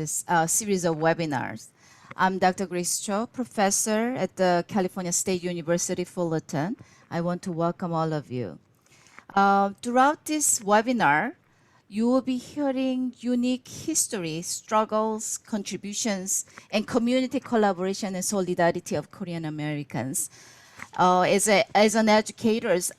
this series of webinars. I'm Dr. Grace Cho, professor at the California State University, Fullerton. I want to welcome all of you. Throughout this webinar, you will be hearing unique history, struggles, contributions, and community collaboration and solidarity of Korean Americans. As educators,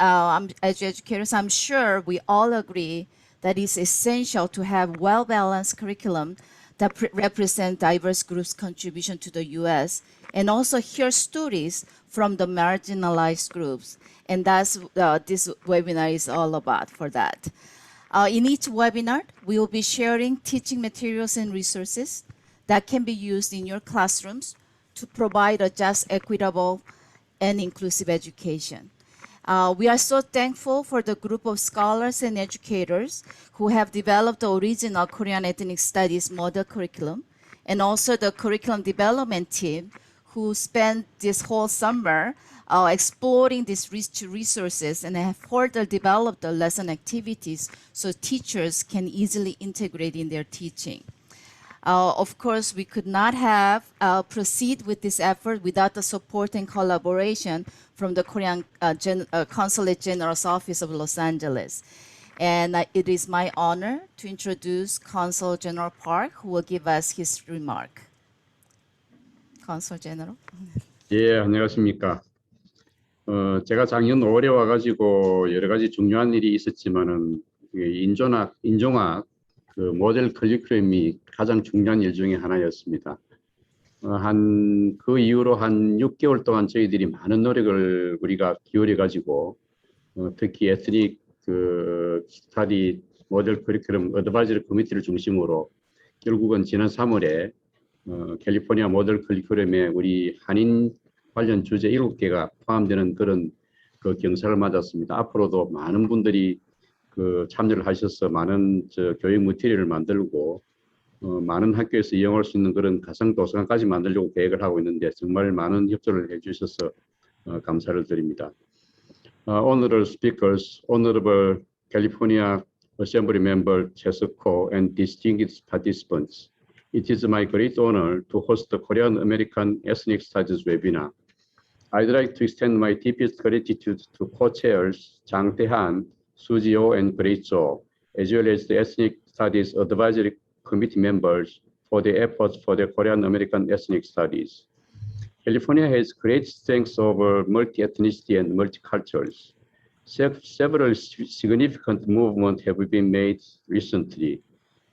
I'm sure we all agree that it's essential to have well-balanced curriculum that represent diverse groups' contribution to the U.S. and also hear stories from the marginalized groups. And that's this webinar is all about for that. In each webinar, we will be sharing teaching materials and resources that can be used in your classrooms to provide a just, equitable, and inclusive education. We are so thankful for the group of scholars and educators who have developed the original Korean Ethnic Studies model curriculum, and also the curriculum development team who spent this whole summer exploring these rich resources and have further developed the lesson activities so teachers can easily integrate in their teaching. Of course, we could not have proceed with this effort without the support and collaboration from the Korean Consulate General's Office of Los Angeles. And it is my honor to introduce Consul General Park, who will give us his remark. Consul General. 예, 안녕하십니까. 제가 작년 5월에 와가지고 여러 가지 중요한 일이 있었지만은 인종학 그 모델 커리큘럼이 가장 중요한 일 중에 하나였습니다. 그 이후로 한 6개월 동안 저희들이 많은 노력을 우리가 기울여가지고 특히 에스닉 스타디 모델 커리큘럼 어드바이저리 커미티를 중심으로 결국은 지난 3월에 캘리포니아 모델 커리큘럼에 우리 한인 관련 주제 7개가 포함되는 그런 경사를 맞았습니다. 앞으로도 많은 분들이 참여를 하셔서 많은 교육 머티리얼을 만들고 많은 학교에서 이용할 수 있는 그런 가상 도서관까지 만들려고 계획을 하고 있는데 정말 많은 협조를 해주셔서 감사를 드립니다. Honorable speakers, Honorable California Assembly Member Chesko, and distinguished participants, it is my great honor to host the Korean American Ethnic Studies webinar. I'd like to extend my deepest gratitude to co-chairs Jang Tae-han, Soo-ji-oh, and Grace Cho, as well as the Ethnic Studies Advisory Committee members for their efforts for the Korean American Ethnic Studies. California has great strengths over multi-ethnicity and multicultures. Several significant movements have been made recently.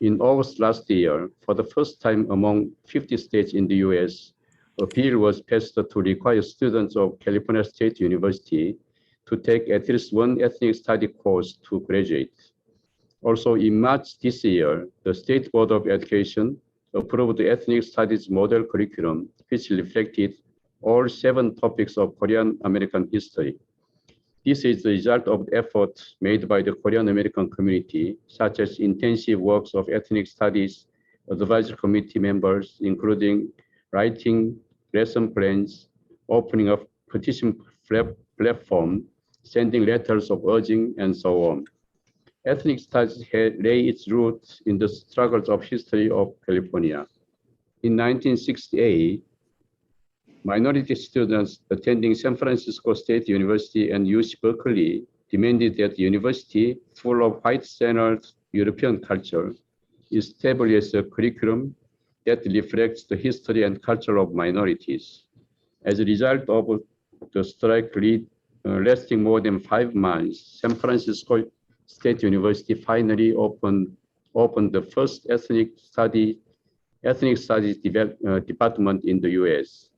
In August last year, for the first time among 50 states in the US, a bill was passed to require students of California State University to take at least one ethnic study course to graduate. Also, in March this year, the State Board of Education approved the Ethnic Studies model curriculum, which reflected all 7 topics of Korean American history. This is the result of the efforts made by the Korean American community, such as intensive works of ethnic studies advisory committee members, including writing lesson plans, opening up petition platform, sending letters of urging, and so on. Ethnic studies lay its roots in the struggles of history of California. In 1968, minority students attending San Francisco State University and UC Berkeley demanded that the university, full of white-centered European culture, establish a curriculum that reflects the history and culture of minorities. As a result of the strike lasting more than 5 months, San Francisco State University finally opened the first ethnic studies department in the US.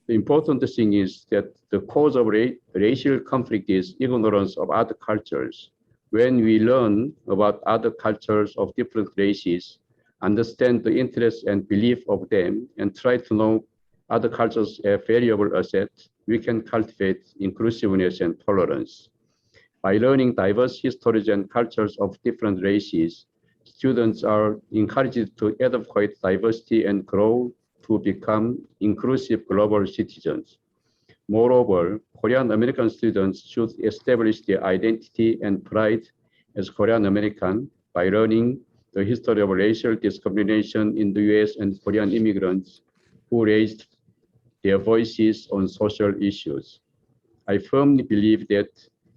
The important thing is that the cause of racial conflict is ignorance of other cultures. When we learn about other cultures of different races, understand the interests and belief of them, and try to know other cultures as valuable assets, we can cultivate inclusiveness and tolerance. By learning diverse histories and cultures of different races, students are encouraged to advocate diversity and grow to become inclusive global citizens. Moreover, Korean American students should establish their identity and pride as Korean American by learning the history of racial discrimination in the US and Korean immigrants who raised their voices on social issues. I firmly believe that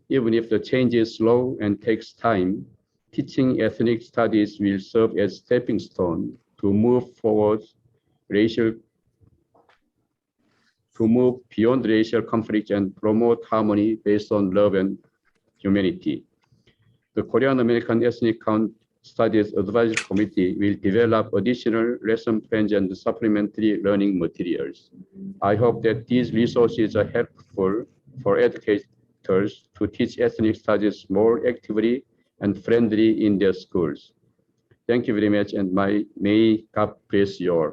even if the change is slow and takes time, teaching ethnic studies will serve as a stepping stone to move forward to move beyond racial conflict and promote harmony based on love and humanity. The Korean American Ethnic Studies Advisory Committee will develop additional lesson plans and supplementary learning materials. I hope that these resources are helpful for educators to teach ethnic studies more actively and friendly in their schools. Thank you very much, and may God bless you all.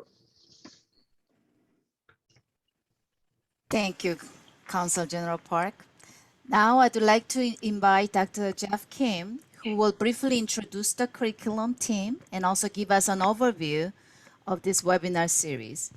Thank you, Council General Park. Now I'd like to invite Dr. Jeff Kim, who will briefly introduce the curriculum team and also give us an overview of this webinar series.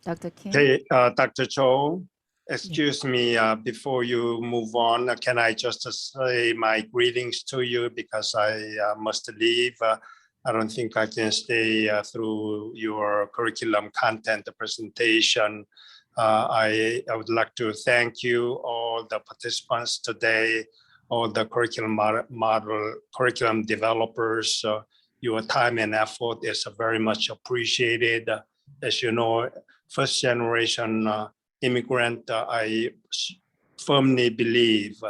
Dr. Kim? Okay, Dr. Cho, excuse me, before you move on, can I just say my greetings to you because I must leave. I don't think I can stay through your curriculum content presentation. I would like to thank you, all the participants today, all the curriculum developers. Your time and effort is very much appreciated. As you know, first generation immigrant, I firmly believe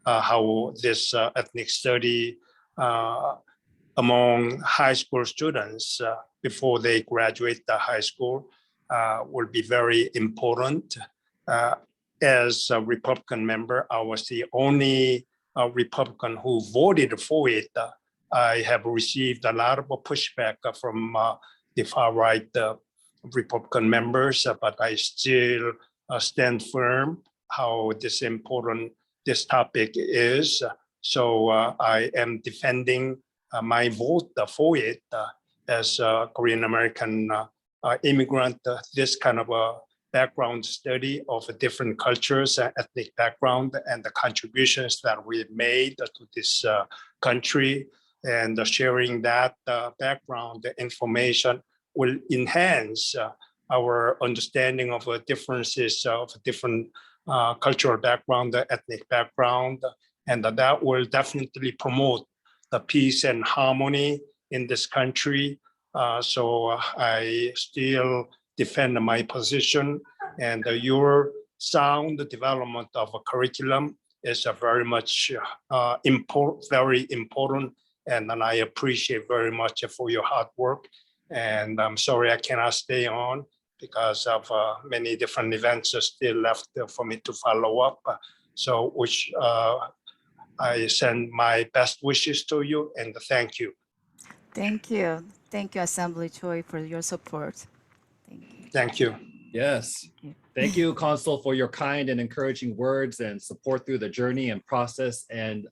how this ethnic study among high school students before they graduate the high school will be very important. As a Republican member, I was the only Republican who voted for it. I have received a lot of pushback from the far right Republican members, but I still stand firm how important this topic is. So I am defending my vote for it as a Korean American immigrant. This kind of a background study of different cultures, ethnic background, and the contributions that we've made to this country, and sharing that background information will enhance our understanding of differences of different cultural background, ethnic background, and that will definitely promote the peace and harmony in this country. So I still defend my position, and your sound development of a curriculum is very much very important, and I appreciate very much for your hard work. And I'm sorry I cannot stay on because of many different events are still left for me to follow up. So which I send my best wishes to you and thank you. Thank you. Thank you, Assembly Choi, for your support. Thank you. Thank you. Yes. Thank you, Consul, for your kind and encouraging words and support through the journey and process. And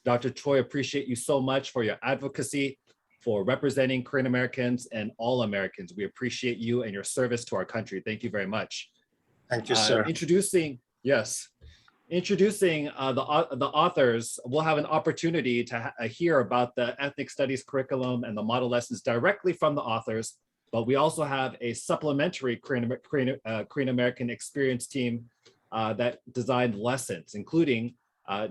Dr. Choi, appreciate you so much for your advocacy, for representing Korean Americans and all Americans. We appreciate you and your service to our country. Thank you very much. Thank you, sir. Introducing the authors, we'll have an opportunity to hear about the ethnic studies curriculum and the model lessons directly from the authors, but we also have a supplementary Korean American experience team that designed lessons, including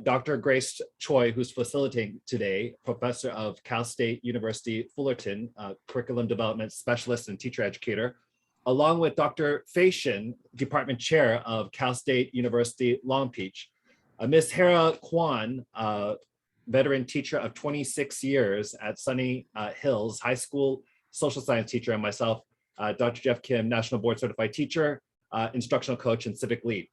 Dr. Grace Choi, who's facilitating today, professor of Cal State University Fullerton, curriculum development specialist and teacher educator, along with Dr. Fei Shin, department chair of Cal State University Long Beach, Ms. Hera Kwan, veteran teacher of 26 years at Sunny Hills High School, social science teacher, and myself, Dr. Jeff Kim, national board certified teacher, instructional coach, and civic lead.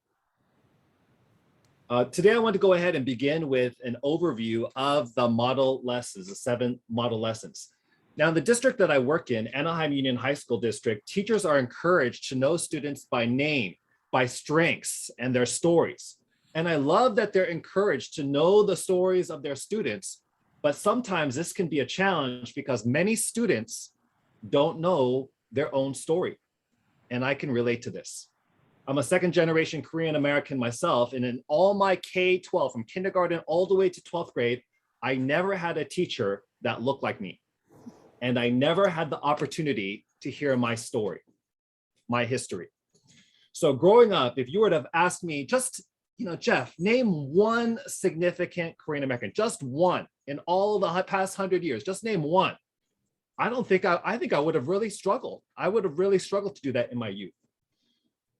Today, I want to go ahead and begin with an overview of the model lessons, the 7 model lessons. Now, in the district that I work in, Anaheim Union High School District, teachers are encouraged to know students by name, by strengths, and their stories. And I love that they're encouraged to know the stories of their students, but sometimes this can be a challenge because many students don't know their own story. And I can relate to this. I'm a second generation Korean American myself, and in all my K-12, from kindergarten all the way to 12th grade, I never had a teacher that looked like me. and I never had the opportunity to hear my story, my history. So growing up, if you were to have asked me, just, Jeff, name one significant Korean American, just one in all the past 100 years, just name one. I think I would have really struggled. I would have really struggled to do that in my youth.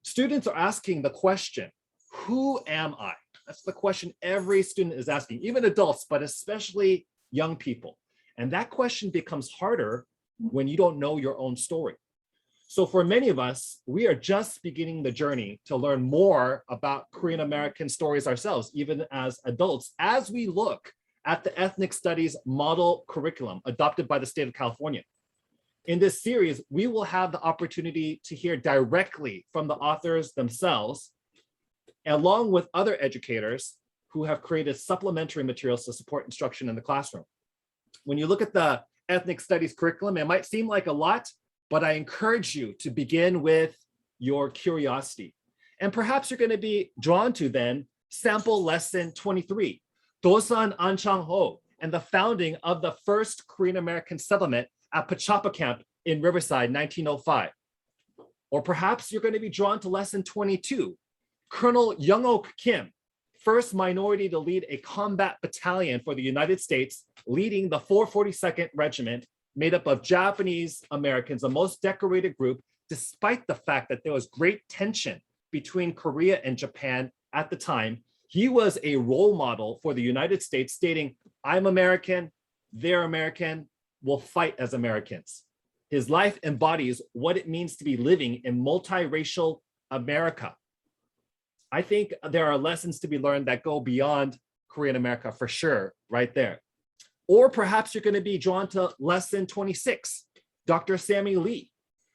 Students are asking the question, who am I? That's the question every student is asking, even adults, but especially young people. And that question becomes harder when you don't know your own story. So for many of us, we are just beginning the journey to learn more about Korean American stories ourselves, even as adults, as we look at the ethnic studies model curriculum adopted by the state of California. In this series, we will have the opportunity to hear directly from the authors themselves, along with other educators who have created supplementary materials to support instruction in the classroom. When you look at the ethnic studies curriculum, it might seem like a lot, but I encourage you to begin with your curiosity. And perhaps you're going to be drawn to then sample lesson 23, Dosan Anchang-ho, and the founding of the first Korean American settlement at Pachapa Camp in Riverside, 1905. Or perhaps you're going to be drawn to lesson 22, Colonel Young-ok Kim, first minority to lead a combat battalion for the United States, leading the 442nd Regiment, made up of Japanese Americans, the most decorated group, despite the fact that there was great tension between Korea and Japan at the time. He was a role model for the United States, stating, I'm American, they're American, we'll fight as Americans. His life embodies what it means to be living in multiracial America. I think there are lessons to be learned that go beyond Korean America for sure, right there. Or perhaps you're going to be drawn to lesson 26, Dr. Sammy Lee.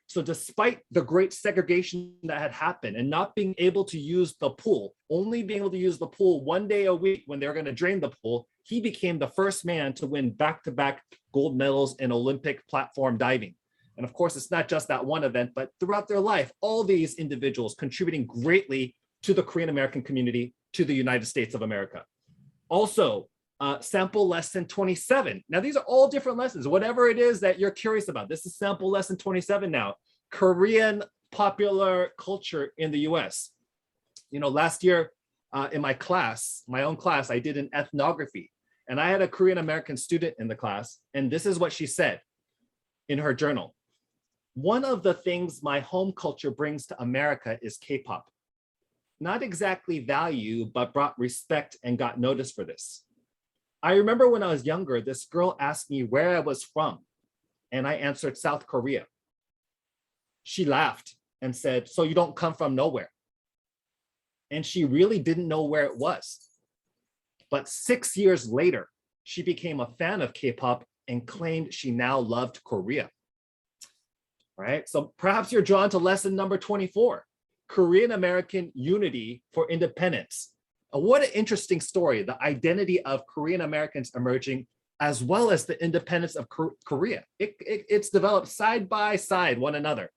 So despite the great segregation that had happened and not being able to use the pool, only being able to use the pool one day a week when they were going to drain the pool, he became the first man to win back-to-back gold medals in Olympic platform diving. And of course, it's not just that one event, but throughout their life, all these individuals contributing greatly to the Korean American community, to the United States of America. Also, sample lesson 27. Now, these are all different lessons, whatever it is that you're curious about. This is sample lesson 27 now, Korean popular culture in the US. Last year in my class, my own class, I did an ethnography, and I had a Korean American student in the class, and this is what she said in her journal. One of the things my home culture brings to America is K-pop. Not exactly value, but brought respect and got noticed for this. I remember when I was younger, this girl asked me where I was from, and I answered South Korea. She laughed and said, so you don't come from nowhere? And she really didn't know where it was. But 6 years later, she became a fan of K-pop and claimed she now loved Korea. All right, so perhaps you're drawn to lesson number 24, Korean American Unity for Independence. What an interesting story, the identity of Korean Americans emerging, as well as the independence of Korea. It's developed side by side one another.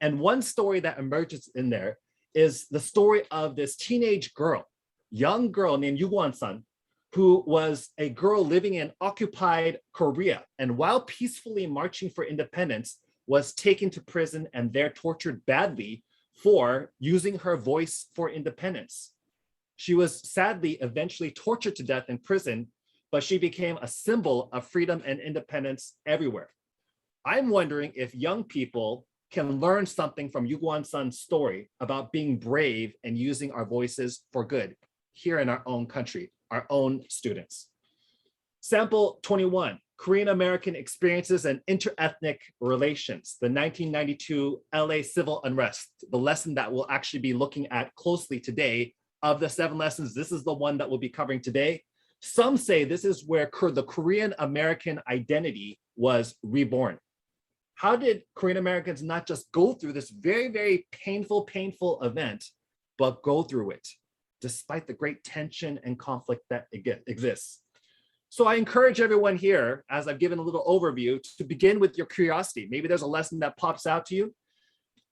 And one story that emerges in there is the story of this teenage girl, young girl named Yugwon-san, who was a girl living in occupied Korea, and while peacefully marching for independence, was taken to prison and there tortured badly for using her voice for independence. She was sadly eventually tortured to death in prison, but she became a symbol of freedom and independence everywhere. I'm wondering if young people can learn something from Yugwon-san's story about being brave and using our voices for good here in our own country, our own students. Sample 21, Korean American Experiences and Interethnic Relations, the 1992 LA civil unrest, the lesson that we'll actually be looking at closely today. Of the 7 lessons, this is the one that we'll be covering today. Some say this is where the Korean American identity was reborn. How did Korean Americans not just go through this very, very painful event, but go through it despite the great tension and conflict that exists? So I encourage everyone here, as I've given a little overview, to begin with your curiosity. Maybe there's a lesson that pops out to you.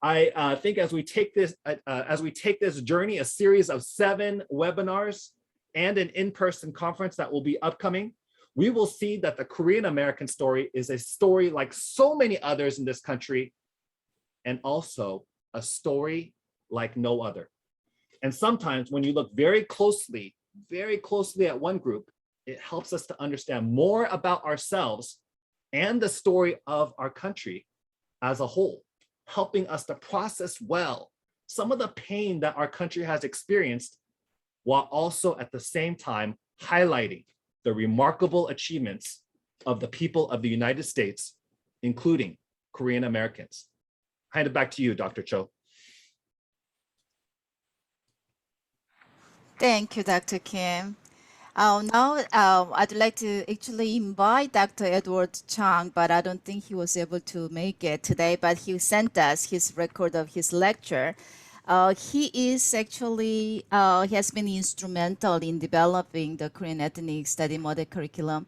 I think as we take this journey, a series of 7 webinars and an in-person conference that will be upcoming, we will see that the Korean American story is a story like so many others in this country, and also a story like no other. And sometimes when you look very closely at one group, it helps us to understand more about ourselves and the story of our country as a whole, helping us to process well some of the pain that our country has experienced, while also at the same time highlighting the remarkable achievements of the people of the United States, including Korean Americans. Hand it back to you, Dr. Cho. Thank you, Dr. Kim. Now, I'd like to actually invite Dr. Edward Chang, but I don't think he was able to make it today, but he sent us his record of his lecture. He is actually, he has been instrumental in developing the Korean ethnic study model curriculum.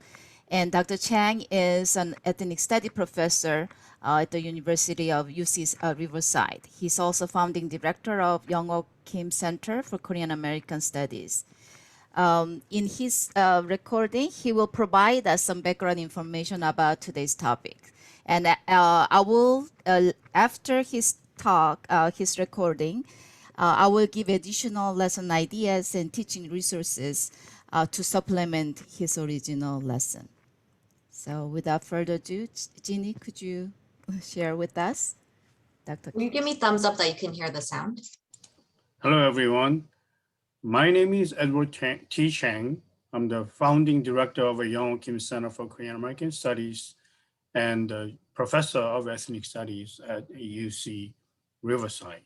And Dr. Chang is an ethnic study professor at the University of UC Riverside. He's also founding director of Young-Ok Kim Center for Korean American Studies. In his recording, he will provide us some background information about today's topic. And I will, after his talk, his recording, I will give additional lesson ideas and teaching resources to supplement his original lesson. So without further ado, Jeannie, could you share with us? Dr. Will you give me thumbs up that you can hear the sound? Hello, everyone. My name is Edward T. Chang. I'm the founding director of the Young-Ok Kim Center for Korean American Studies and professor of ethnic studies at UC Riverside.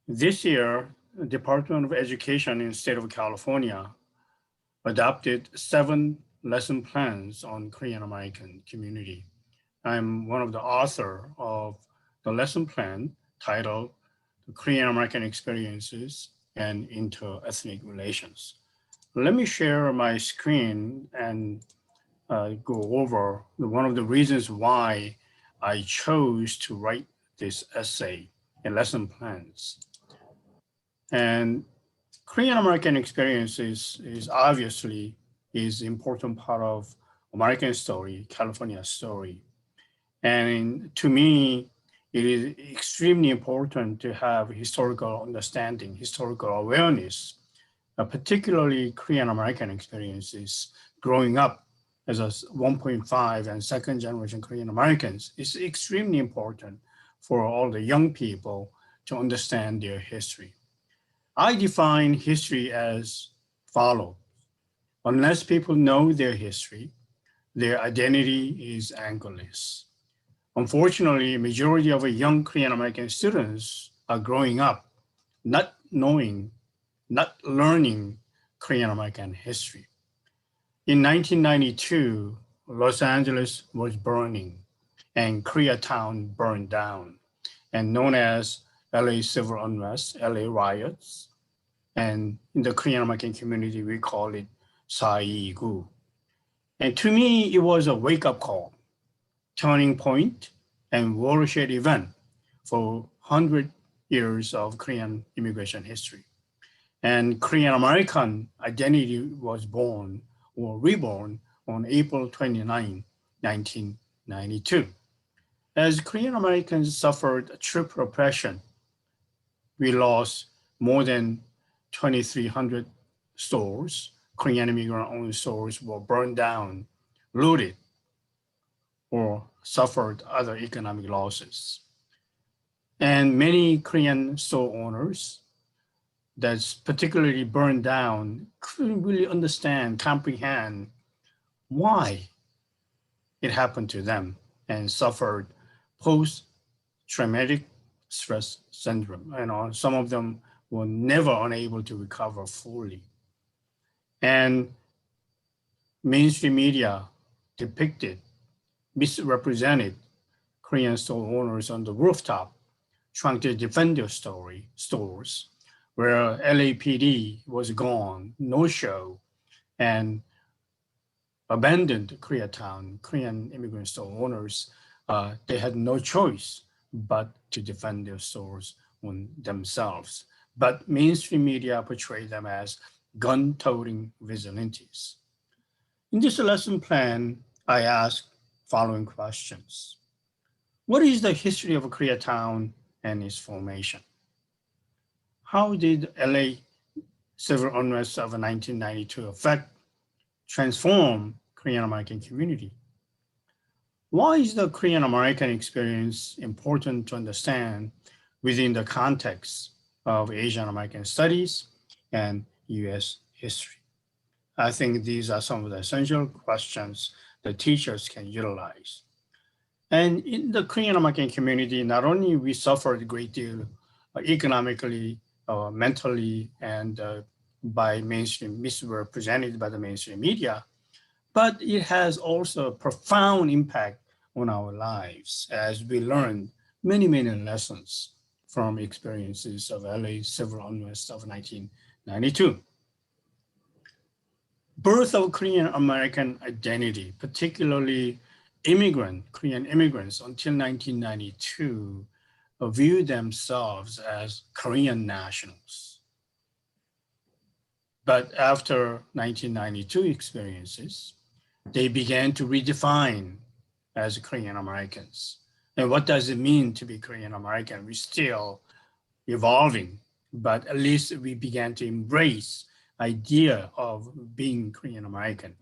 This year, the Department of Education in the state of California adopted 7 lesson plans on Korean American community. I'm one of the authors of the lesson plan titled The Korean American Experiences and Inter-Ethnic Relations. Let me share my screen and go over one of the reasons why I chose to write this essay and lesson plans. And Korean American experiences is obviously is important part of American story, California story. And to me, it is extremely important to have historical understanding, historical awareness, particularly Korean American experiences. Growing up as a 1.5 and second generation Korean Americans is extremely important for all the young people to understand their history. I define history as follows. Unless people know their history, their identity is anchorless. Unfortunately, majority of young Korean American students are growing up not knowing, not learning Korean American history. In 1992, Los Angeles was burning and Koreatown burned down, and known as LA civil unrest, LA riots. And in the Korean American community, we call it Sa-i-gu. And to me, it was a wake-up call, turning point and watershed event for 100 years of Korean immigration history. And Korean American identity was born or reborn on April 29, 1992. As Korean Americans suffered triple oppression, we lost more than 2,300 stores. Korean immigrant-owned stores were burned down, looted, or suffered other economic losses. And many Korean store owners that's particularly burned down couldn't really understand, comprehend why it happened to them and suffered post-traumatic stress syndrome. And some of them were never unable to recover fully. And mainstream media depicted, misrepresented Korean store owners on the rooftop trying to defend their stores, where LAPD was gone, no show, and abandoned Koreatown. Korean immigrant store owners, they had no choice but to defend their stores on themselves. But mainstream media portrayed them as gun-toting vigilantes. In this lesson plan, I ask following questions. What is the history of Koreatown and its formation? How did LA civil unrest of 1992 transform Korean American community? Why is the Korean American experience important to understand within the context of Asian American studies and US history? I think these are some of the essential questions that teachers can utilize. And in the Korean American community, not only we suffered a great deal economically, mentally, and by mainstream misrepresented by the mainstream media, but it has also a profound impact on our lives as we learned many, many lessons from experiences of LA civil unrest of 1992. Birth of Korean American identity, particularly Korean immigrants until 1992 viewed themselves as Korean nationals. But after 1992 experiences, they began to redefine as Korean Americans. And what does it mean to be Korean American? We're still evolving, but at least we began to embrace idea of being Korean American.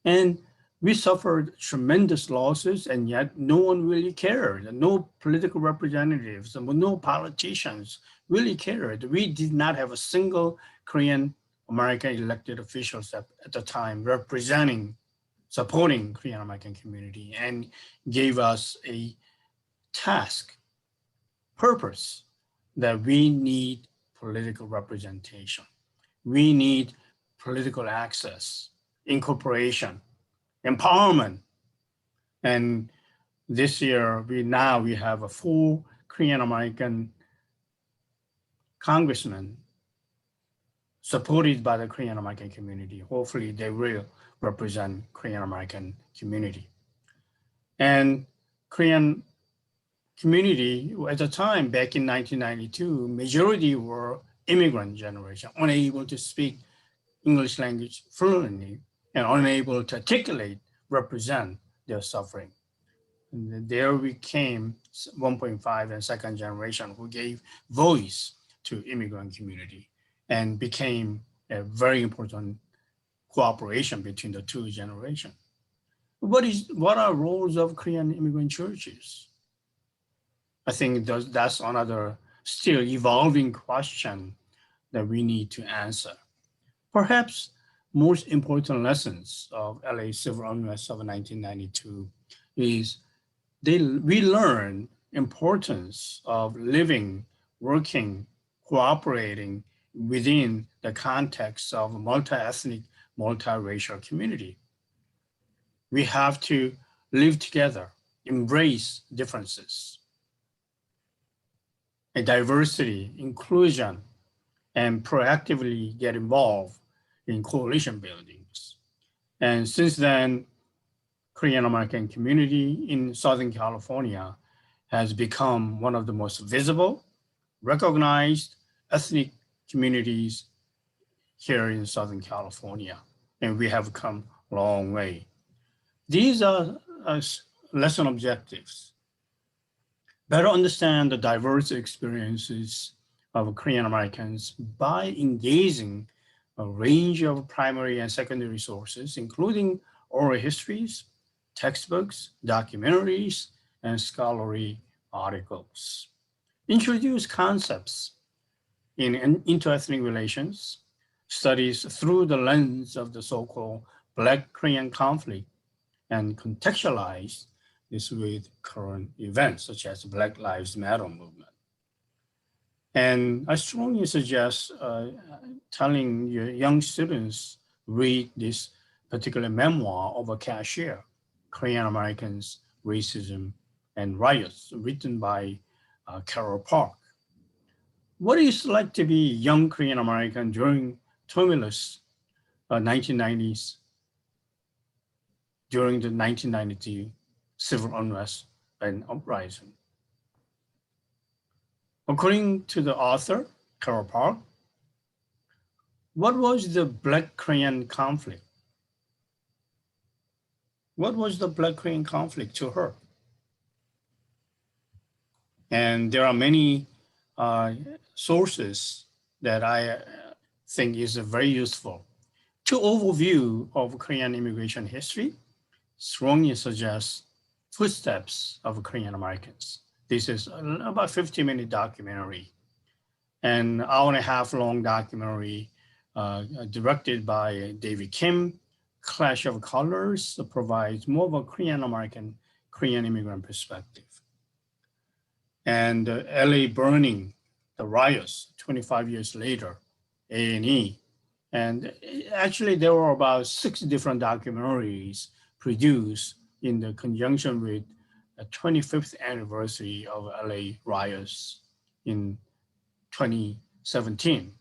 And we suffered tremendous losses, and yet no one really cared. No political representatives, no politicians really cared. We did not have a single Korean American elected officials at the time supporting Korean American community, and gave us a task, purpose, that we need political representation. We need political access, incorporation, empowerment. And this year, we have a full Korean American congressman supported by the Korean American community. Hopefully they will represent Korean American community. And Korean community at the time, back in 1992, majority were immigrant generation, unable to speak English language fluently and unable to articulate, represent their suffering. And there we came 1.5 and second generation who gave voice to immigrant community and became a very important cooperation between the two generations. What are roles of Korean immigrant churches? I think that's another still evolving question that we need to answer. Perhaps most important lessons of LA civil unrest of 1992 is we learn importance of living, working, cooperating within the context of a multi-ethnic, multiracial community. We have to live together, embrace differences, a diversity, inclusion, and proactively get involved in coalition buildings. And since then, Korean American community in Southern California has become one of the most visible, recognized ethnic communities here in Southern California, and we have come a long way. These are lesson objectives. Better understand the diverse experiences of Korean Americans by engaging a range of primary and secondary sources, including oral histories, textbooks, documentaries, and scholarly articles. Introduce concepts in interethnic relations, studies through the lens of the so-called Black Korean conflict, and contextualize this with current events such as Black Lives Matter movement. And I strongly suggest telling your young students read this particular memoir of a cashier, Korean Americans, Racism and Riots, written by Carol Park. What is it like to be a young Korean American during tumultuous 1990s, during the 1992 civil unrest and uprising? According to the author, Carol Park, what was the Black Korean conflict? what was the Black Korean conflict to her? And there are many sources that I think is very useful. To overview of Korean immigration history strongly suggests Footsteps of Korean Americans. This is about 50-minute documentary, an hour and a half long documentary directed by David Kim. Clash of Colors provides more of a Korean American, Korean immigrant perspective. And LA Burning, the riots 25 years later, A&E. And actually there were about 6 different documentaries produced in the conjunction with the 25th anniversary of LA riots in 2017.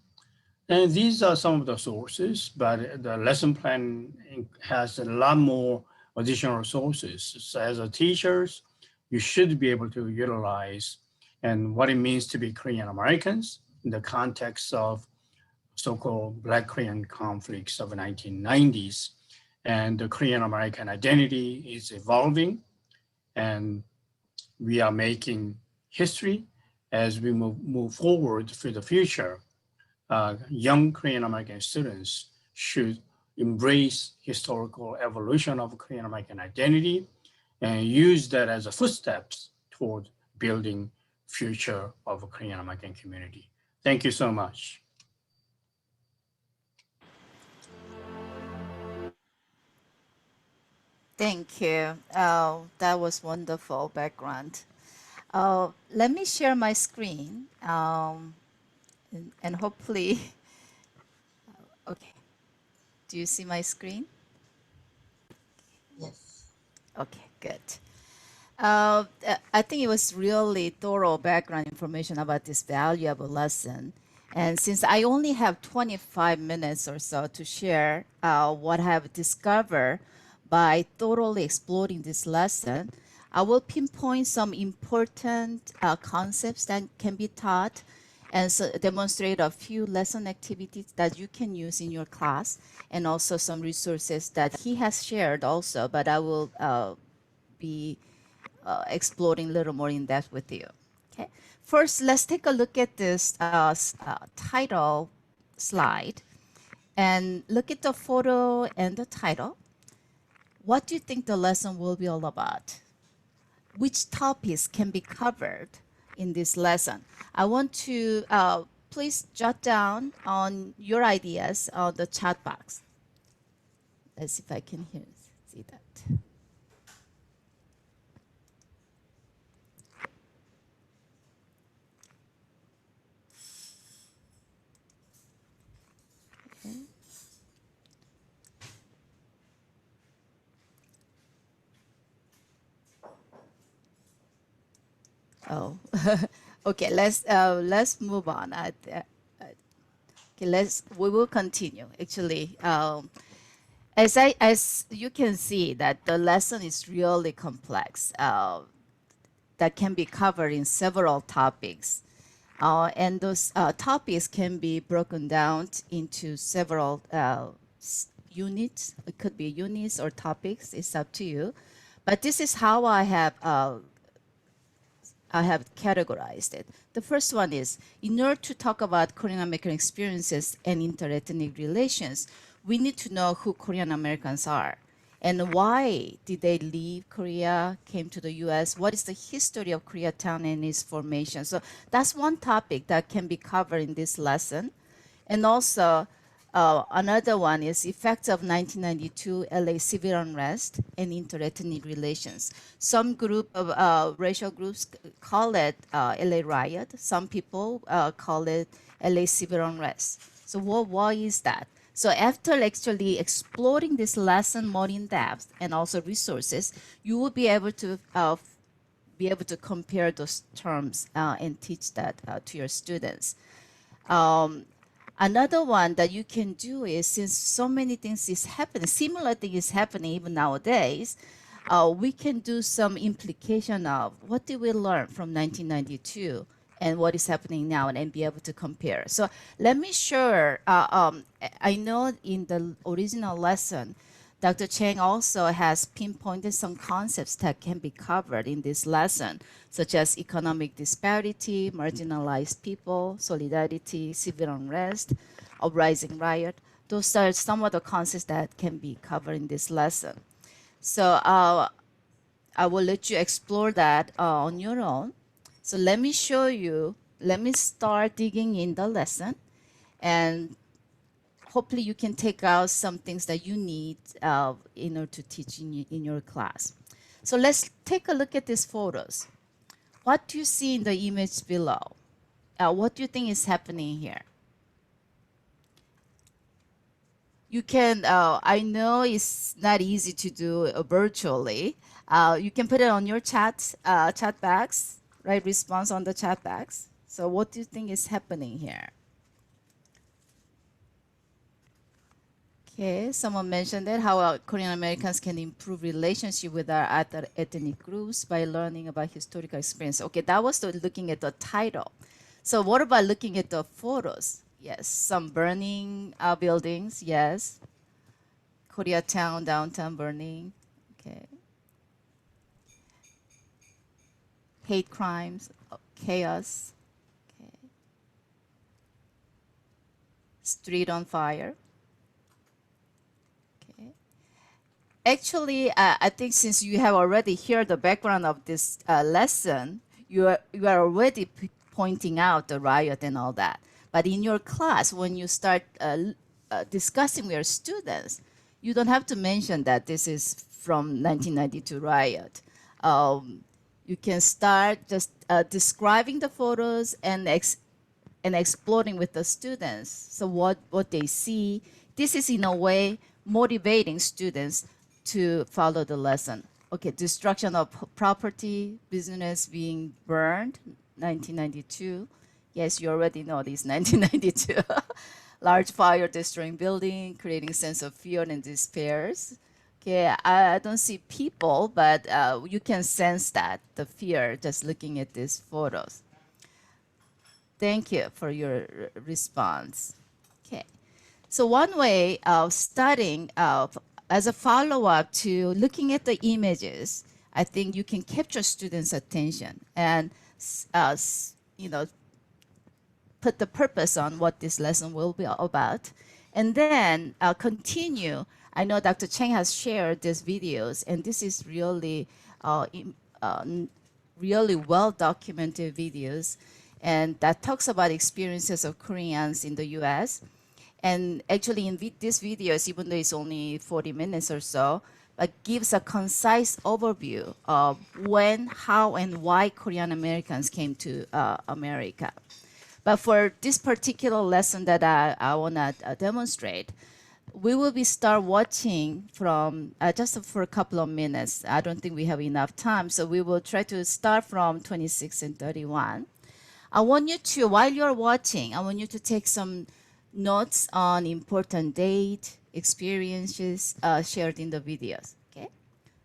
And these are some of the sources, but the lesson plan has a lot more additional sources. So as a teachers, you should be able to utilize and what it means to be Korean Americans in the context of so-called Black Korean conflicts of the 1990s. And the Korean American identity is evolving, and we are making history as we move forward for the future. Young Korean American students should embrace historical evolution of Korean American identity and use that as a footsteps toward building future of a Korean American community. Thank you so much. Thank you. That was wonderful background. Let me share my screen, and hopefully, okay. Do you see my screen? Yes. Okay, good. I think it was really thorough background information about this valuable lesson. And since I only have 25 minutes or so to share what I have discovered by thoroughly exploring this lesson, I will pinpoint some important concepts that can be taught and so demonstrate a few lesson activities that you can use in your class, and also some resources that he has shared also, but I will be exploring a little more in depth with you. Okay. First, let's take a look at this title slide and look at the photo and the title. What do you think the lesson will be all about? Which topics can be covered in this lesson? I want to please jot down on your ideas on the chat box. Let's see if I can see that. Oh, okay. Let's move on. Okay, we will continue. Actually, as you can see, that the lesson is really complex. That can be covered in several topics, and those topics can be broken down into several units. It could be units or topics. It's up to you. But this is how I have categorized it. The first one is, in order to talk about Korean American experiences and interethnic relations, we need to know who Korean Americans are and why did they leave Korea, came to the US, what is the history of Koreatown and its formation. So that's one topic that can be covered in this lesson. And also, another one is effects of 1992 LA civil unrest and interethnic relations. Some group of racial groups call it LA riot. Some people call it LA civil unrest. So why is that? So after actually exploring this lesson more in depth and also resources, you will be able to compare those terms and teach that to your students. Another one that you can do is, since so many things is happening, similar thing is happening even nowadays, we can do some implication of what did we learn from 1992 and what is happening now, and be able to compare. So let me share, I know in the original lesson Dr. Chang also has pinpointed some concepts that can be covered in this lesson, such as economic disparity, marginalized people, solidarity, civil unrest, uprising riot. Those are some of the concepts that can be covered in this lesson. So I will let you explore that on your own. So let me show you, let me start digging in the lesson, and hopefully you can take out some things that you need in order to teach in your class. So let's take a look at these photos. What do you see in the image below? What do you think is happening here? You can, I know it's not easy to do virtually. You can put it on your chat box, right? Response on the chat box. So what do you think is happening here? Okay, someone mentioned that how Korean Americans can improve relationship with our other ethnic groups by learning about historical experience. Okay, that was looking at the title. So what about looking at the photos? Yes, some burning buildings, yes. Koreatown, downtown burning, okay. Hate crimes, chaos, okay. Street on fire. Actually, I think since you have already heard the background of this lesson, you are already pointing out the riot and all that. But in your class, when you start discussing with your students, you don't have to mention that this is from 1992 riot. You can start just describing the photos and exploring with the students. So what they see, this is in a way motivating students to follow the lesson. Okay, destruction of property, business being burned, 1992. Yes, you already know this, 1992. Large fire destroying building, creating sense of fear and despair. Okay, I don't see people, but you can sense that, the fear, just looking at these photos. Thank you for your response. Okay, so one way of studying as a follow-up to looking at the images, I think you can capture students' attention and put the purpose on what this lesson will be about, and then continue. I know Dr. Chang has shared these videos, and this is really, really well-documented videos, and that talks about experiences of Koreans in the U.S. And actually in these videos, even though it's only 40 minutes or so, but gives a concise overview of when, how, and why Korean Americans came to America. But for this particular lesson that I want to demonstrate, we will be start watching from just for a couple of minutes. I don't think we have enough time, so we will try to start from 26 and 31. I want you to, while you're watching, I want you to take some notes on important date, experiences shared in the videos. Okay,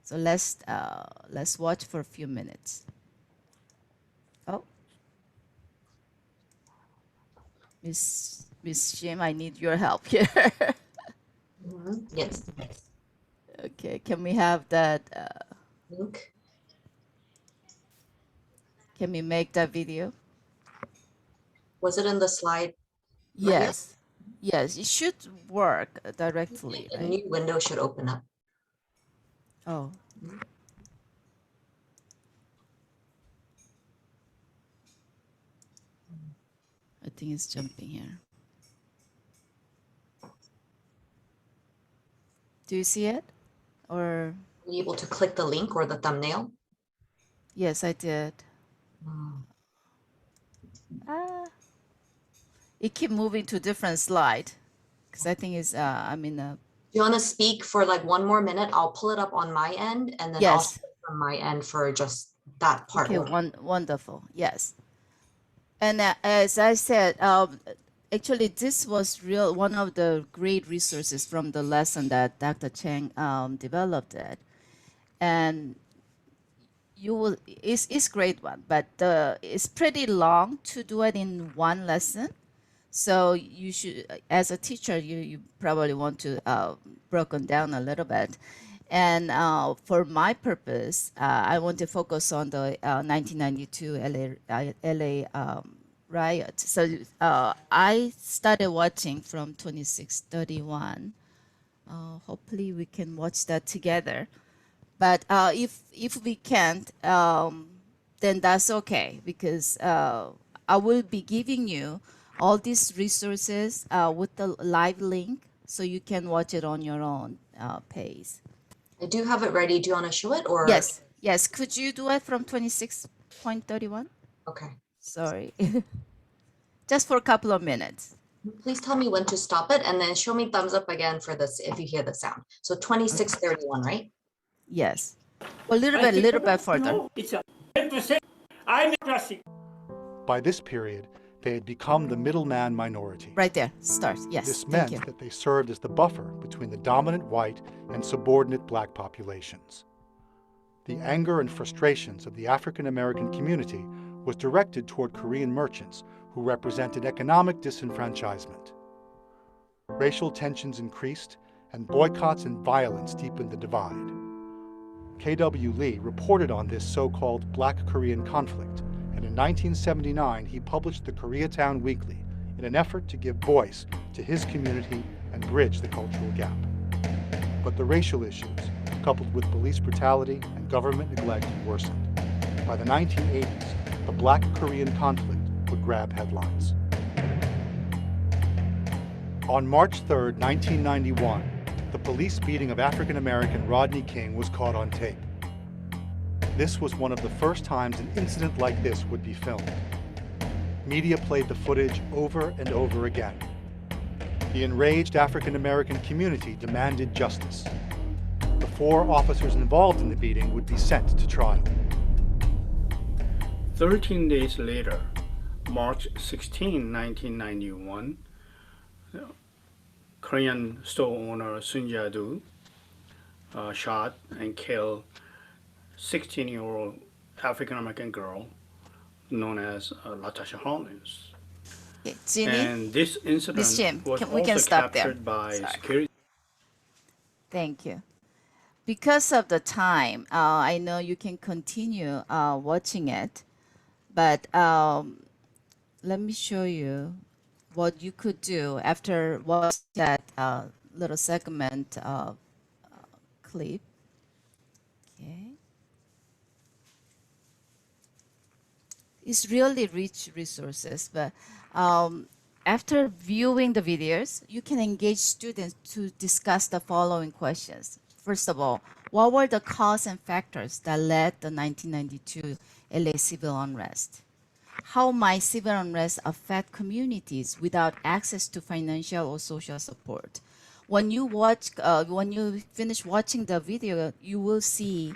so let's watch for a few minutes. Oh, Miss Shim, I need your help here. Yes. Okay, can we have that? Luke. Can we make that video? Was it in the slide? Right here? Yes, yes, it should work directly, A right? new window should open up. Oh. I think it's jumping here. Do you see it? Or Are you able to click the link or the thumbnail? yes, I did. Hmm. It keep moving to different slide because I think it's I'm in a Do you want to speak for like one more minute? I'll pull it up on my end and then I'll yes. speak from my end for just that part. Okay, wonderful. Yes. And as I said, actually, this was one of the great resources from the lesson that Dr. Chang developed it, and it's great one, but it's pretty long to do it in one lesson. So you should, as a teacher, you probably want to broken down a little bit. And for my purpose, I want to focus on the 1992 LA riot. So I started watching from 2631. Hopefully we can watch that together. But if we can't, then that's okay, because I will be giving you all these resources with the live link, so you can watch it on your own pace. I do have it ready. Do you want to show it or? Yes, yes. Could you do it from 26.31? Okay. Sorry. Just for a couple of minutes. Please tell me when to stop it and then show me thumbs up again for this if you hear the sound. So 2631, right? Yes. A little bit further. It's a 10%. I'm plastic. By this period, they had become the middleman minority. Right there. Start. Yes. This Thank meant you. that they served as the buffer between the dominant white and subordinate black populations. The anger and frustrations of the African American community was directed toward Korean merchants who represented economic disenfranchisement. Racial tensions increased, and boycotts and violence deepened the divide. K.W. Lee reported on this so-called Black Korean conflict, and in 1979 he published the Koreatown Weekly in an effort to give voice to his community and bridge the cultural gap. But the racial issues, coupled with police brutality and government neglect, worsened. By the 1980s, the Black Korean conflict would grab headlines. On March 3, 1991, the police beating of African-American Rodney King was caught on tape. This was one of the first times an incident like this would be filmed. Media played the footage over and over again. The enraged African-American community demanded justice. The 4 officers involved in the beating would be sent to trial. 13 days later, March 16, 1991, Korean store owner Sun Ja-do shot and killed 16-year-old African-American girl known as Latasha Hollins. Okay, Ginny? And this incident Miss Jim, was we can also stop there. captured by Sorry. security. Thank you. Because of the time, I know you can continue watching it, but let me show you what you could do after watching that little segment clip. Okay. It's really rich resources, but after viewing the videos, you can engage students to discuss the following questions. First of all, what were the causes and factors that led the 1992 LA civil unrest? How might civil unrest affect communities without access to financial or social support? When you finish watching the video, you will see,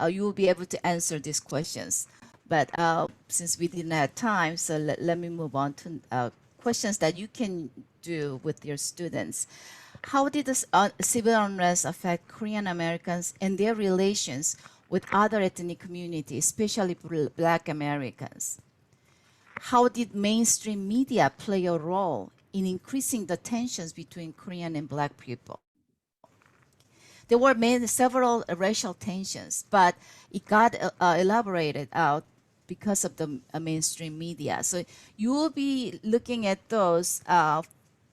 you will be able to answer these questions. But since we didn't have time, so let me move on to questions that you can do with your students. How did this civil unrest affect Korean Americans and their relations with other ethnic communities, especially Black Americans? How did mainstream media play a role in increasing the tensions between Korean and Black people? There were several racial tensions, but it got elaborated out because of the mainstream media. So you will be looking at those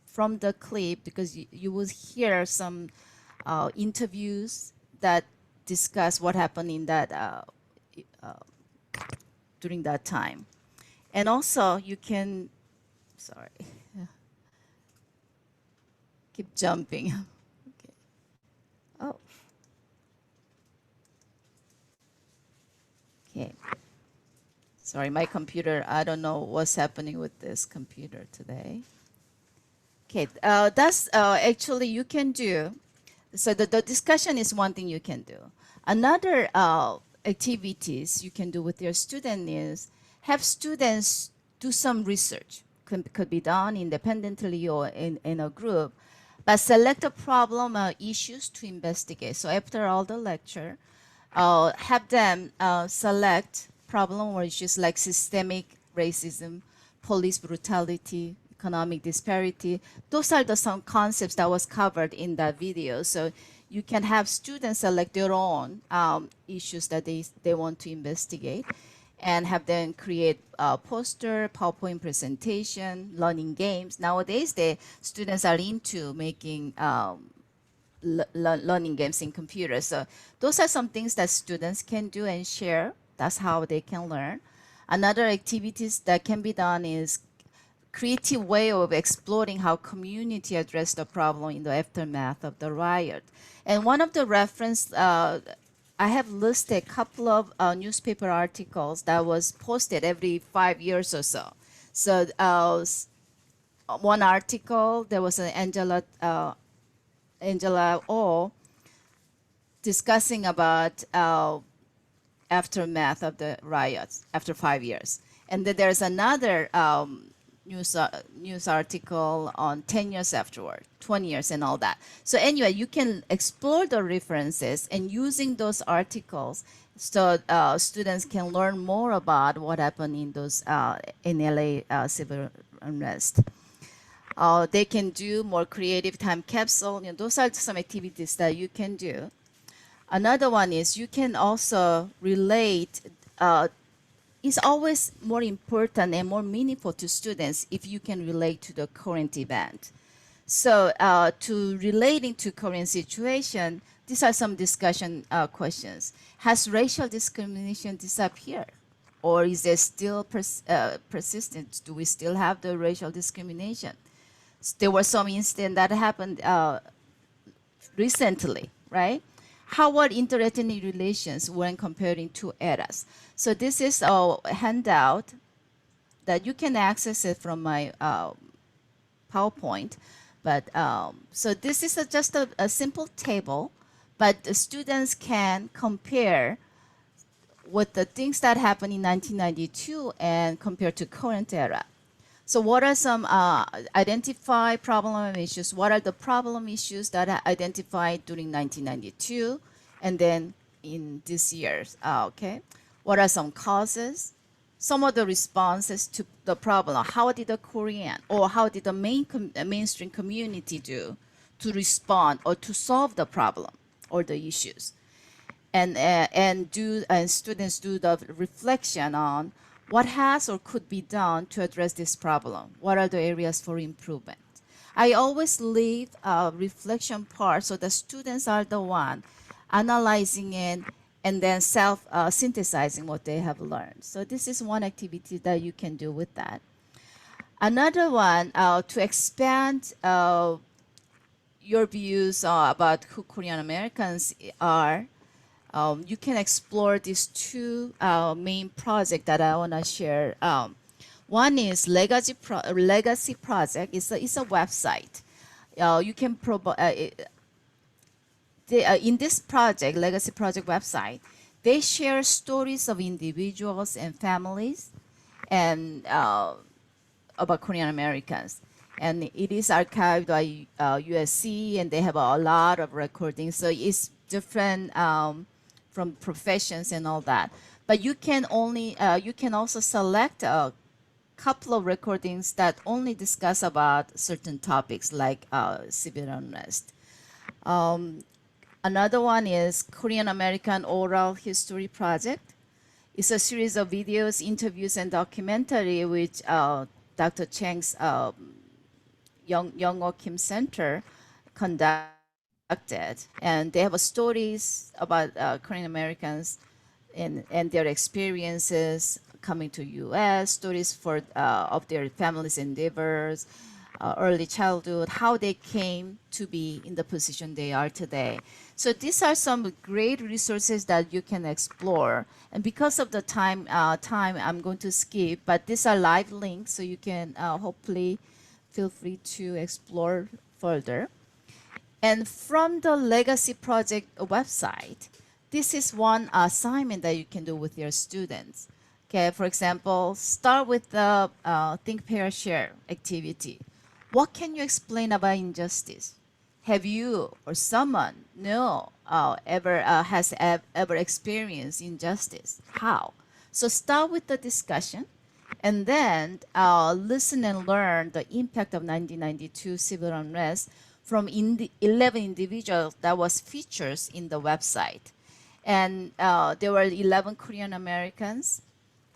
from the clip, because you will hear some interviews that discuss what happened in that during that time. And also you can, sorry, keep jumping. Okay. Oh. Okay. Sorry, my computer, I don't know what's happening with this computer today. Okay, that's actually you can do. So the discussion is one thing you can do. Another activities you can do with your student is have students do some research. Could be done independently or in a group, but select a problem or issues to investigate. So after all the lecture, have them select problem or issues like systemic racism, police brutality, economic disparity. Those are the some concepts that was covered in that video. So you can have students select their own issues that they want to investigate and have them create a poster, PowerPoint presentation, learning games. Nowadays, the students are into making learning games in computers. So those are some things that students can do and share. That's how they can learn. Another activities that can be done is creative way of exploring how community addressed the problem in the aftermath of the riot. And one of the reference, I have listed a couple of newspaper articles that was posted every 5 years or so. So one article, there was an Angela O discussing about aftermath of the riots after 5 years. And then there's another news article on 10 years afterward, 20 years and all that. So anyway, you can explore the references and using those articles so students can learn more about what happened in those in LA civil unrest. They can do more creative time capsule. You know, those are some activities that you can do. Another one is you can also relate. It's always more important and more meaningful to students if you can relate to the current event. So to relating to current situation, these are some discussion questions. Has racial discrimination disappeared? Or is there still persistent? Do we still have the racial discrimination? There were some incidents that happened recently, right? How are interethnic relations when comparing two eras? So this is a handout that you can access it from my PowerPoint. But so this is just a simple table, but the students can compare with the things that happened in 1992 and compared to current era. So what are some identified problem issues? What are the problem issues that are identified during 1992 and then in this year's, okay? What are some causes? Some of the responses to the problem. How did the Korean or how did the mainstream community do to respond or to solve the problem or the issues? And students do the reflection on what has or could be done to address this problem? What are the areas for improvement? I always leave a reflection part so the students are the one analyzing it and then self-synthesizing what they have learned. So this is one activity that you can do with that. Another one, to expand your views about who Korean Americans are, you can explore these two main projects that I want to share. One is Legacy Project. It's a website. You can provide in this project, Legacy Project website, they share stories of individuals and families and about Korean Americans. And it is archived by USC, and they have a lot of recordings. So it's different from professions and all that. But you can also select a couple of recordings that only discuss about certain topics like civil unrest. Another one is Korean American Oral History Project. It's a series of videos, interviews, and documentary which Dr. Chang's Young-O Kim Center conducted. And they have stories about Korean Americans and their experiences coming to U.S., stories of their families' endeavors, early childhood, how they came to be in the position they are today. So these are some great resources that you can explore. And because of the time, I'm going to skip, but these are live links, so you can hopefully feel free to explore further. And from the Legacy Project website, this is one assignment that you can do with your students. Okay, for example, start with the Think, Pair, Share activity. What can you explain about injustice? Have you or someone has ever experienced injustice? How? So start with the discussion and then listen and learn the impact of 1992 civil unrest from 11 individuals that was featured in the website. And there were 11 Korean Americans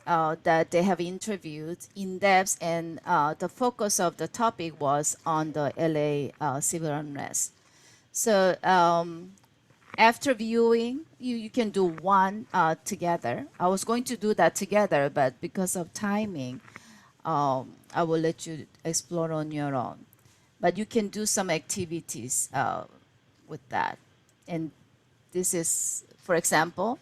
that they have interviewed in depth, and the focus of the topic was on the LA civil unrest. So after viewing, you can do one together. I was going to do that together, but because of timing, I will let you explore on your own. But you can do some activities with that. And this is, for example,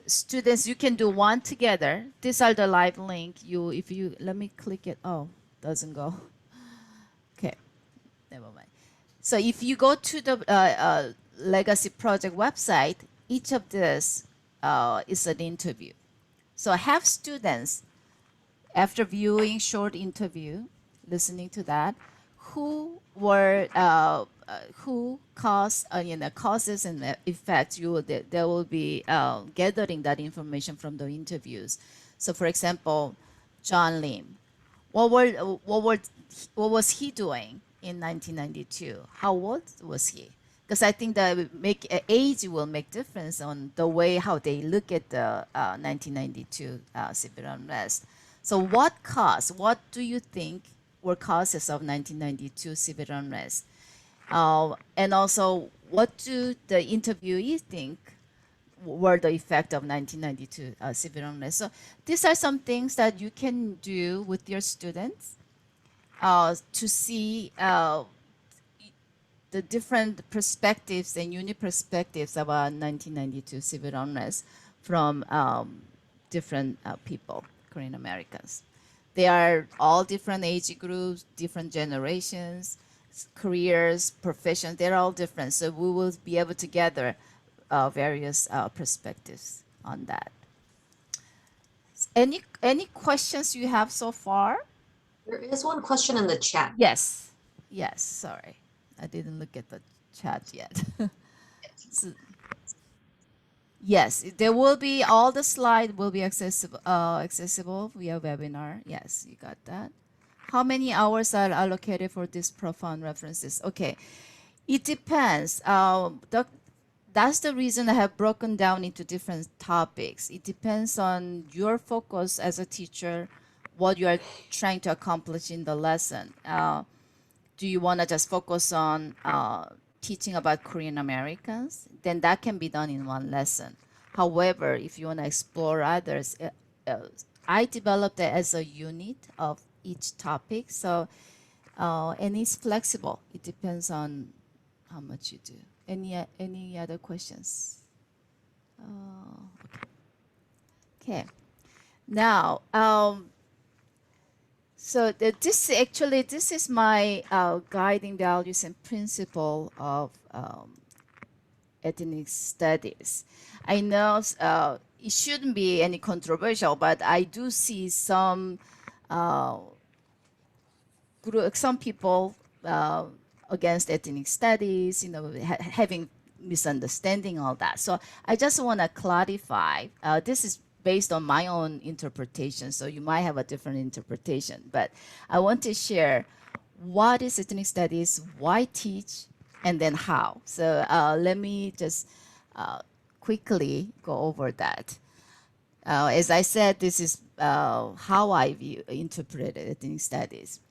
students, you can do one together. These are the live link. If you let me click it. Oh, doesn't go. Okay, never mind. So if you go to the Legacy Project website, each of this is an interview. So I have students, after viewing short interview, listening to that, who were who caused causes and effects. They will be gathering that information from the interviews. So, for example, John Lim, what was he doing in 1992? How old was he? Because I think that age will make difference on the way how they look at the 1992 civil unrest. So, what do you think were causes of 1992 civil unrest? And also, what do the interviewees think were the effect of 1992 civil unrest? So these are some things that you can do with your students to see the different perspectives and unique perspectives about 1992 civil unrest from different people, Korean Americans. They are all different age groups, different generations, careers, professions. They're all different. So we will be able to gather various perspectives on that. Any questions you have so far? There is one question in the chat. Yes. Sorry, I didn't look at the chat yet. So, yes, there will be all the slide will be accessible via webinar. Yes, you got that. How many hours are allocated for these profound references? Okay, it depends. That's the reason I have broken down into different topics. It depends on your focus as a teacher, what you are trying to accomplish in the lesson. Do you want to just focus on teaching about Korean Americans? Then that can be done in one lesson. However, if you want to explore others, I developed it as a unit of each topic. So, and it's flexible. It depends on how much you do. Any other questions? Okay. Now, so this is my guiding values and principle of ethnic studies. I know it shouldn't be any controversial, but I do see some people against ethnic studies, having misunderstanding, all that. So I just want to clarify. This is based on my own interpretation, so you might have a different interpretation. But I want to share what is ethnic studies, why teach, and then how. So let me just quickly go over that. As I said, this is how I interpret ethnic studies.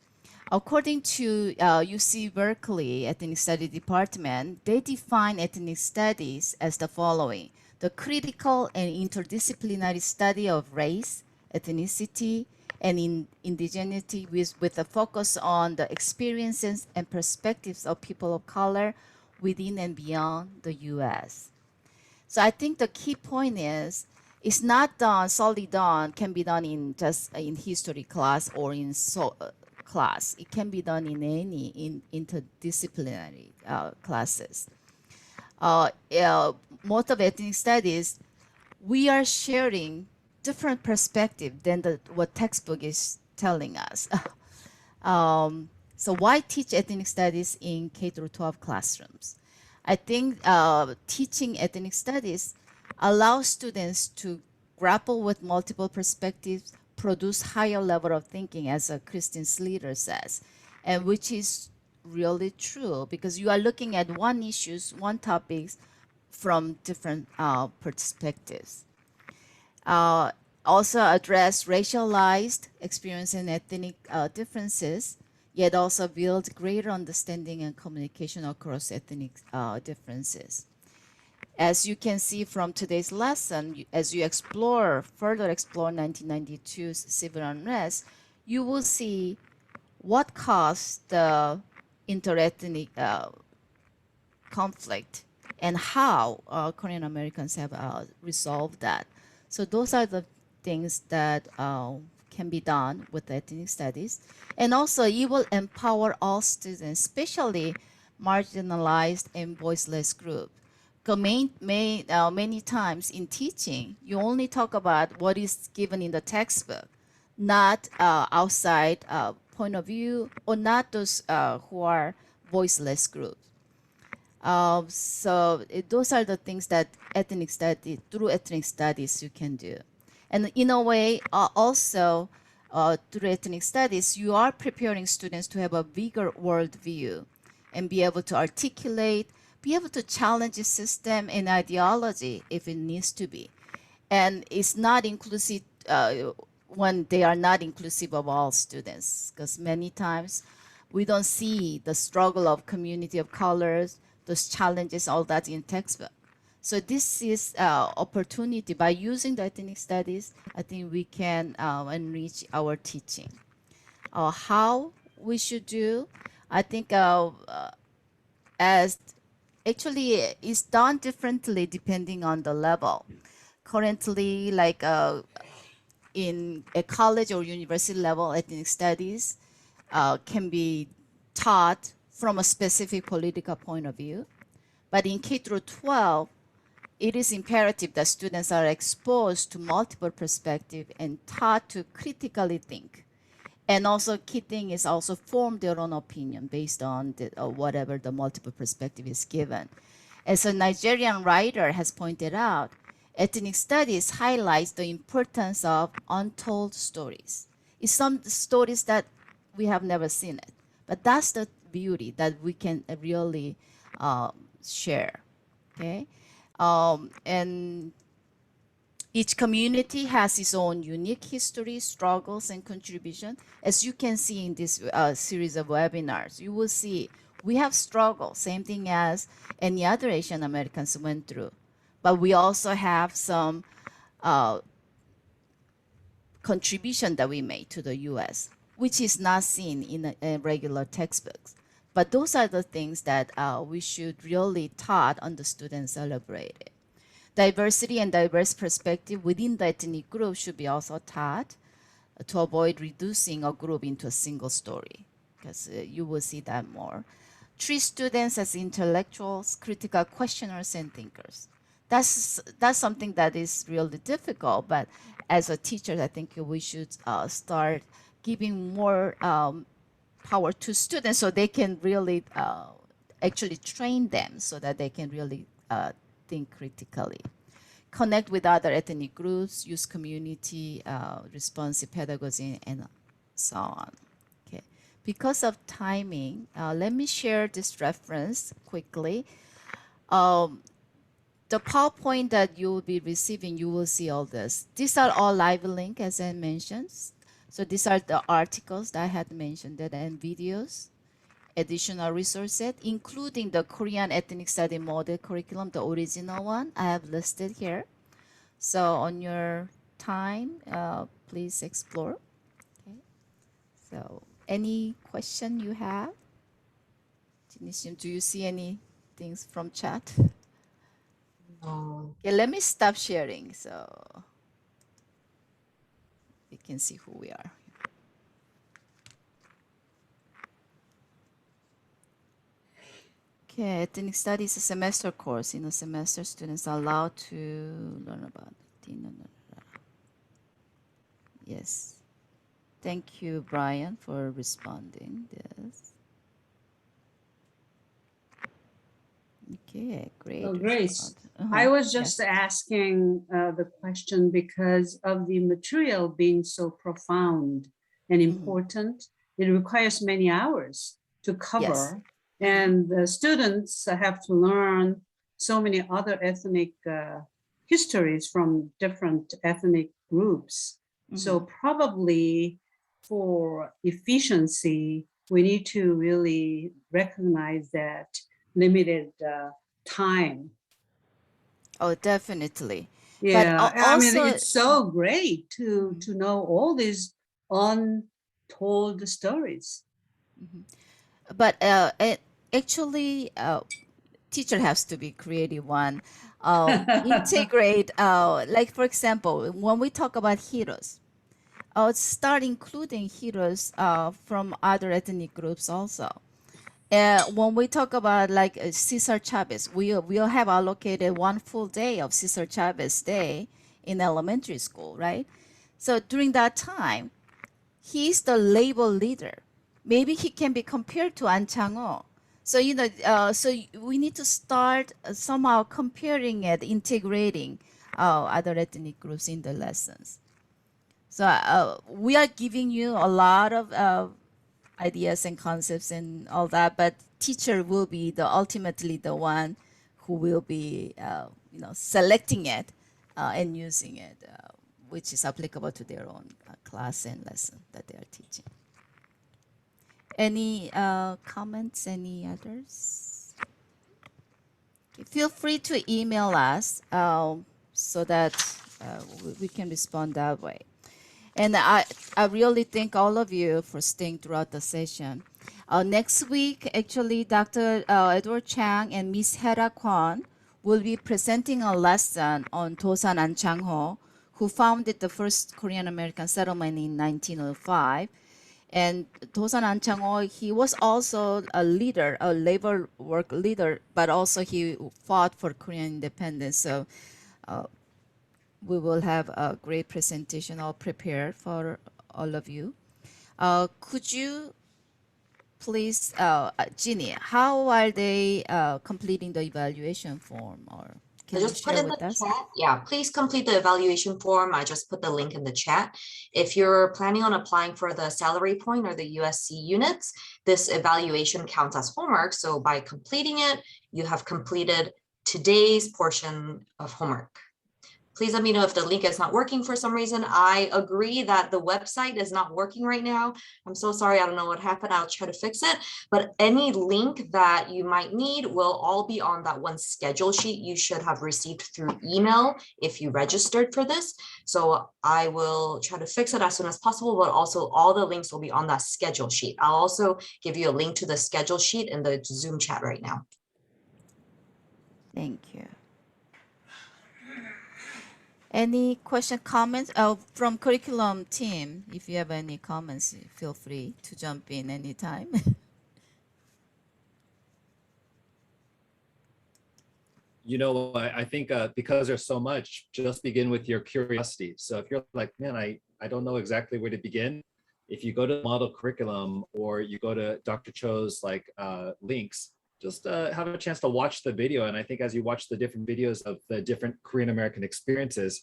According to UC Berkeley Ethnic Studies Department, they define ethnic studies as the following: the critical and interdisciplinary study of race, ethnicity, and indigeneity with a focus on the experiences and perspectives of people of color within and beyond the U.S. So I think the key point is, it's not done, solely done, can be done in just in history class or in class. It can be done in any interdisciplinary classes. Most of ethnic studies, we are sharing different perspective than what textbook is telling us. So why teach ethnic studies in K-12 classrooms? I think teaching ethnic studies allows students to grapple with multiple perspectives, produce higher level of thinking, as Christine Slater says, and which is really true because you are looking at one issues, one topics from different perspectives. Also address racialized experience and ethnic differences, yet also build greater understanding and communication across ethnic differences. As you can see from today's lesson, as you further explore 1992's civil unrest, you will see what caused the interethnic conflict and how Korean Americans have resolved that. So those are the things that can be done with ethnic studies. And also it will empower all students, especially marginalized and voiceless groups. Many times in teaching, you only talk about what is given in the textbook, not outside point of view, or not those who are voiceless groups. Those are the things that through ethnic studies you can do. And in a way, also through ethnic studies, you are preparing students to have a bigger worldview and be able to articulate, be able to challenge the system and ideology if it needs to be. And it's not inclusive when they are not inclusive of all students, because many times we don't see the struggle of community of colors, those challenges, all that in textbook. So this is opportunity. By using the ethnic studies, I think we can enrich our teaching. How we should do, I think as actually it's done differently depending on the level. Currently, like in a college or university level, ethnic studies can be taught from a specific political point of view. But in K through 12, it is imperative that students are exposed to multiple perspectives and taught to critically think. And also key thing is also form their own opinion based on whatever the multiple perspective is given. As a Nigerian writer has pointed out, ethnic studies highlights the importance of untold stories. It's some stories that we have never seen it, but that's the beauty that we can really share, okay? And each community has its own unique history, struggles, and contribution. As you can see in this series of webinars, you will see we have struggles, same thing as any other Asian Americans went through. But we also have some contribution that we made to the U.S., which is not seen in a regular textbooks. But those are the things that we should really taught on the student celebrated. Diversity and diverse perspective within the ethnic group should be also taught to avoid reducing a group into a single story, because you will see that more. Treat students as intellectuals, critical questioners, and thinkers. That's something that is really difficult, but as a teacher, I think we should start giving more power to students so they can really actually train them so that they can really think critically. Connect with other ethnic groups, use community responsive pedagogy, and so on. Okay. Because of timing, let me share this reference quickly. The PowerPoint that you will be receiving, you will see all this. These are all live link, as I mentioned. So these are the articles that I had mentioned and videos, additional resource set, including the Korean Ethnic Study Model Curriculum, the original one I have listed here. So on your time, please explore. Okay. So any question you have? Jinishim, do you see any things from chat? No. Okay, let me stop sharing so we can see who we are. Okay, ethnic studies is a semester course. In a semester, students are allowed to learn about it. Yes. Thank you, Brian, for responding this. Okay, great. So Grace, response. I was Yes. just asking the question because of the material being so profound and important. It requires many hours to cover, and the students have to learn so many other ethnic histories from different ethnic groups. So probably for efficiency, we need to really recognize that limited time. Oh, definitely. Yeah, I mean, also- it's so great to know all these untold stories. But actually, teacher has to be creative one. Integrate, like for example, when we talk about heroes, start including heroes from other ethnic groups also. When we talk about like Cesar Chavez, we'll have allocated one full day of Cesar Chavez Day in elementary school, right? So during that time, he's the labor leader. Maybe he can be compared to An Chang-ho. So so we need to start somehow comparing it, integrating other ethnic groups in the lessons. So we are giving you a lot of ideas and concepts and all that, but teacher will be ultimately the one who will be selecting it and using it, which is applicable to their own class and lesson that they are teaching. Any comments? Any others? Okay, feel free to email us so that we can respond that way. And I really thank all of you for staying throughout the session. Next week, actually, Dr. Edward Chang and Miss Hera Kwon will be presenting a lesson on Dosan An Chang-ho, who founded the first Korean American settlement in 1905. And Dosan An Chang-ho, he was also a leader, a labor work leader, but also he fought for Korean independence. So we will have a great presentation all prepared for all of you. Could you please, Ginny, how are they completing the evaluation form, or can you Just put share in the with us? chat. Yeah, please complete the evaluation form. I just put the link in the chat. If you're planning on applying for the salary point or the USC units, this evaluation counts as homework. So by completing it, you have completed today's portion of homework. Please let me know if the link is not working for some reason. I agree that the website is not working right now. I'm so sorry. I don't know what happened. I'll try to fix it. But any link that you might need will all be on that one schedule sheet you should have received through email if you registered for this. So I will try to fix it as soon as possible, but also all the links will be on that schedule sheet. I'll also give you a link to the schedule sheet in the Zoom chat right now. Thank you. Any question, comments from curriculum team? If you have any comments, feel free to jump in anytime. I think because there's so much, just begin with your curiosity. So if you're like, man, I don't know exactly where to begin. If you go to model curriculum or you go to Dr. Cho's links, just have a chance to watch the video. And I think as you watch the different videos of the different Korean American experiences,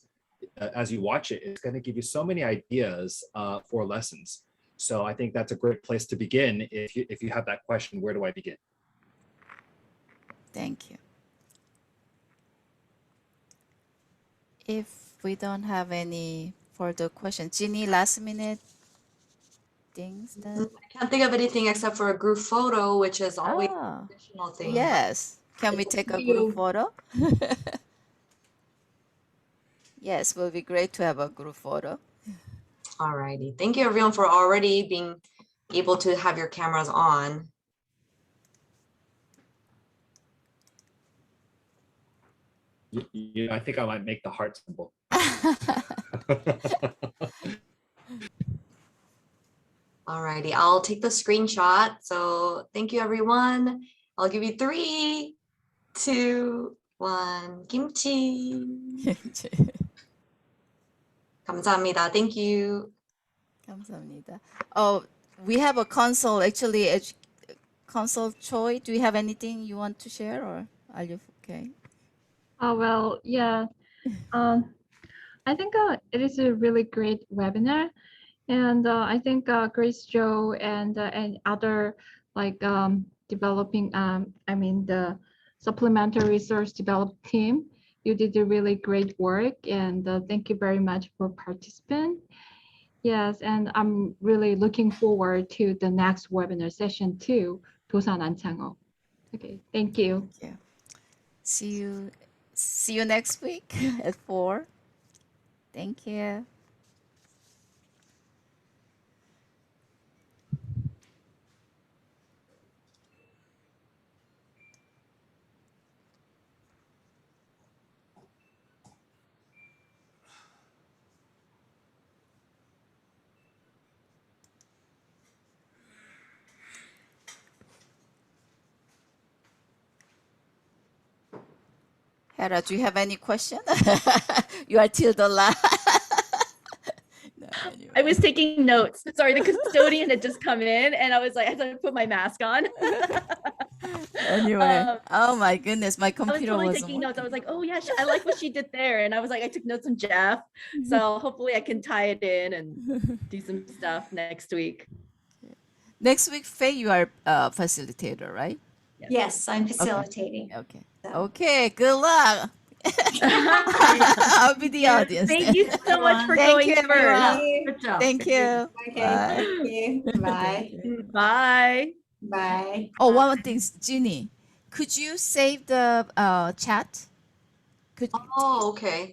as you watch it, it's going to give you so many ideas for lessons. So I think that's a great place to begin. If you have that question, where do I begin? Thank you. If we don't have any further questions, Ginny, last minute things that. I can't think of anything except for a group photo, which is always an additional thing. Yes. Can we take a group photo? Yes, will be great to have a group photo. All righty. Thank you everyone for already being able to have your cameras on. I think I might make the heart symbol. All righty, I'll take the screenshot. So thank you everyone. I'll give you 3, 2, 1. Kimchi. 감사합니다. Thank you. 감사합니다. Oh, we have a console, actually, console Choi. Do you have anything you want to share, or Are you okay? Well, yeah. I think it is a really great webinar, and I think Grace Joe and other like developing, I mean the supplementary resource develop team, you did a really great work, and thank you very much for participant. Yes, and I'm really looking forward to the next webinar session too, 도산 안창호. Okay, thank you. Yeah. See you next week at 4. Thank you. Hera, do you have any question? You are till the last. No, anyway. I was taking notes. Sorry, the custodian had just come in and I was like, I had to put my mask on. Anyway, oh my goodness, my I was computer totally wasn't taking notes. I was working. like, oh yeah, I like what she did there. And I was like, I took notes on Jeff. So hopefully I can tie it in and do some stuff next week. Next week, Faye, you are facilitator, right? Yes, I'm facilitating. Okay. So- Okay, good luck. I'll be the audience. Thank then. you so much for Thank going you, first. everyone. Good job. Thank you. Okay, Bye. thank you. Bye. Bye. Bye. Oh, one more thing, Ginny, could you save the chat? Could Oh, okay.